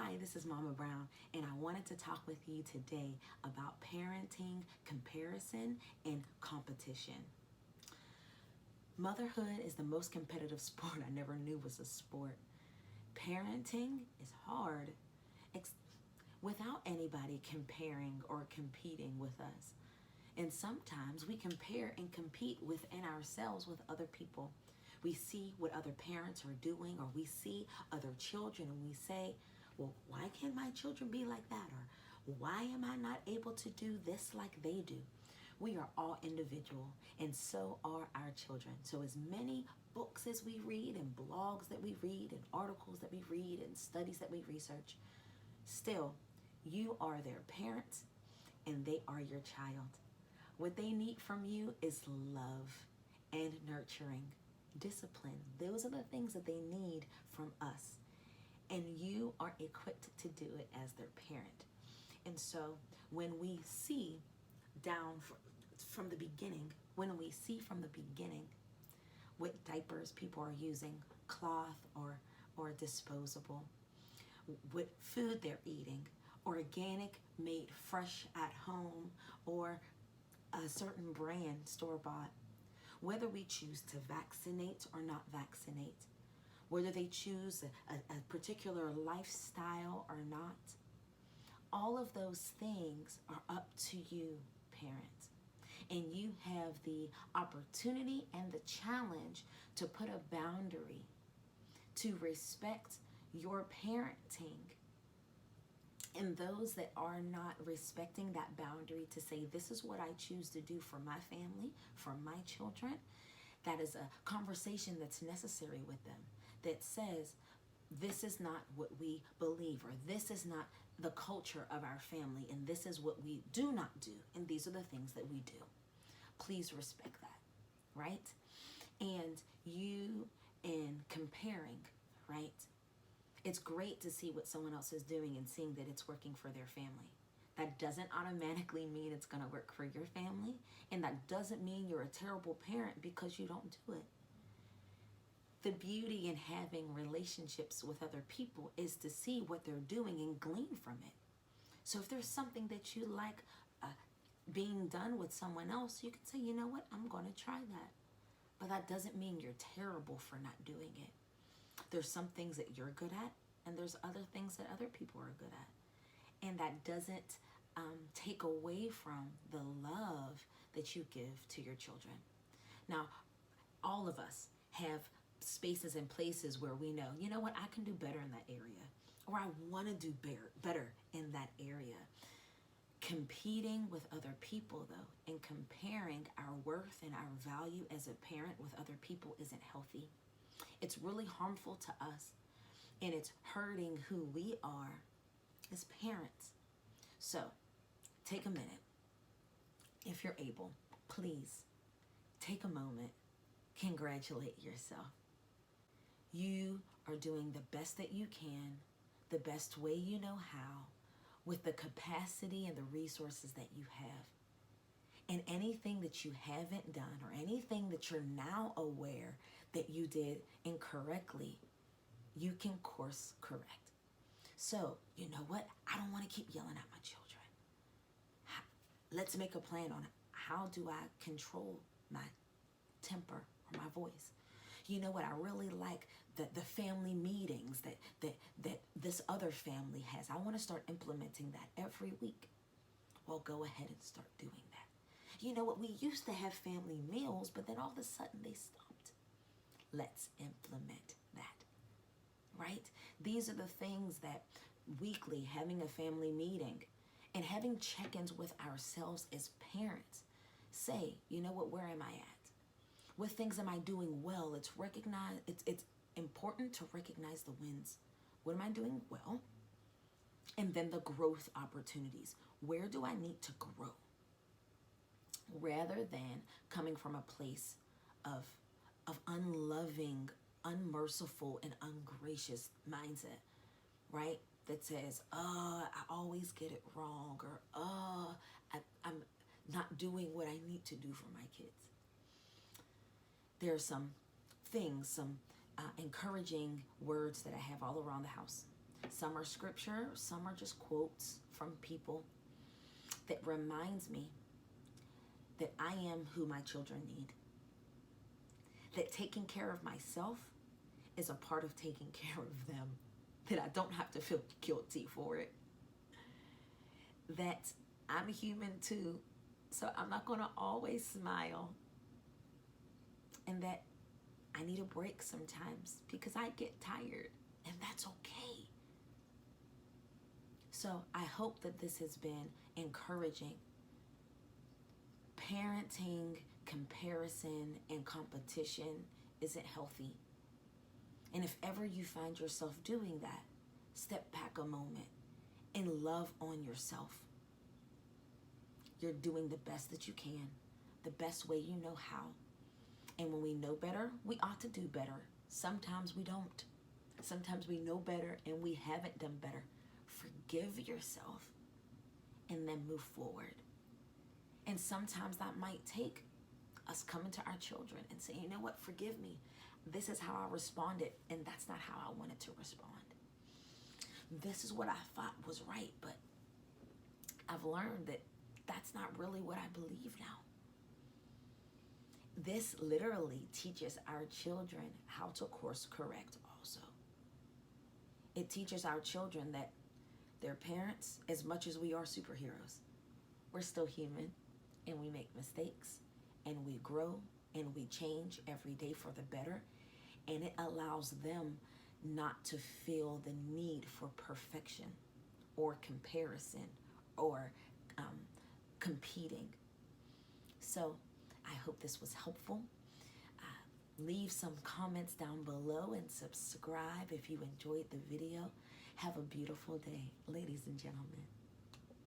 Hi, this is Mama Brown, and I wanted to talk with you today about parenting, comparison, and competition. Motherhood is the most competitive sport I never knew was a sport. Parenting is hard without anybody comparing or competing with us. And sometimes we compare and compete within ourselves with other people. We see what other parents are doing, or we see other children, and we say, well, why can't my children be like that? Or why am I not able to do this like they do? We are all individual, and so are our children. So as many books as we read, and blogs that we read, and articles that we read, and studies that we research, still, you are their parent, and they are your child. What they need from you is love and nurturing, discipline. Those are the things that they need from us. And you are equipped to do it as their parent. And so when we see from the beginning, what diapers people are using, cloth or disposable, what food they're eating, organic, made fresh at home, or a certain brand store-bought, whether we choose to vaccinate or not vaccinate, whether they choose a particular lifestyle or not, all of those things are up to you, parents. And you have the opportunity and the challenge to put a boundary, to respect your parenting. And those that are not respecting that boundary, to say, this is what I choose to do for my family, for my children, that is a conversation that's necessary with them, that says, this is not what we believe, or this is not the culture of our family, and this is what we do not do, and these are the things that we do. Please respect that, right? And you, in comparing, right? It's great to see what someone else is doing and seeing that it's working for their family. That doesn't automatically mean it's going to work for your family, and that doesn't mean you're a terrible parent because you don't do it. The beauty in having relationships with other people is to see what they're doing and glean from it. So if there's something that you like being done with someone else, you can say, you know what, I'm going to try that. But that doesn't mean you're terrible for not doing it. There's some things that you're good at, and there's other things that other people are good at. And that doesn't take away from the love that you give to your children. Now, all of us have spaces and places where we know, you know what, I can do better in that area, or I want to do better in that area. Competing with other people, though, and comparing our worth and our value as a parent with other people isn't healthy. It's really harmful to us, and it's hurting who we are as parents. So take a minute. If you're able, please take a moment, congratulate yourself. You are doing the best that you can, the best way you know how, with the capacity and the resources that you have. And anything that you haven't done, or anything that you're now aware that you did incorrectly, you can course correct. So, you know what? I don't want to keep yelling at my children. Let's make a plan on how do I control my temper or my voice. You know what? I really like the family meetings that this other family has. I want to start implementing that every week. Well, go ahead and start doing that. You know what? We used to have family meals, but then all of a sudden they stopped. Let's implement that, right? These are the things that weekly, having a family meeting and having check-ins with ourselves as parents, say, you know what, where am I at? What things am I doing well? It's important to recognize the wins. What am I doing well? And then the growth opportunities. Where do I need to grow? Rather than coming from a place of unloving, unmerciful, and ungracious mindset, right? That says, I always get it wrong, or I'm not doing what I need to do for my kids. There's some things, some encouraging words that I have all around the house. Some are scripture, some are just quotes from people that reminds me that I am who my children need. That taking care of myself is a part of taking care of them. That I don't have to feel guilty for it. That I'm human too, so I'm not going to always smile. And that I need a break sometimes because I get tired, and that's okay. So I hope that this has been encouraging. Parenting, comparison, and competition isn't healthy. And if ever you find yourself doing that, step back a moment and love on yourself. You're doing the best that you can, the best way you know how. And when we know better, we ought to do better. Sometimes we don't. Sometimes we know better and we haven't done better. Forgive yourself and then move forward. And sometimes that might take us coming to our children and saying, you know what, forgive me. This is how I responded, and that's not how I wanted to respond. This is what I thought was right, but I've learned that that's not really what I believe now. This literally teaches our children how to course correct also. It teaches our children that their parents, as much as we are superheroes, we're still human, and we make mistakes, and we grow, and we change every day for the better. And it allows them not to feel the need for perfection or comparison or competing. So I hope this was helpful. Leave some comments down below and subscribe if you enjoyed the video. Have a beautiful day, ladies and gentlemen.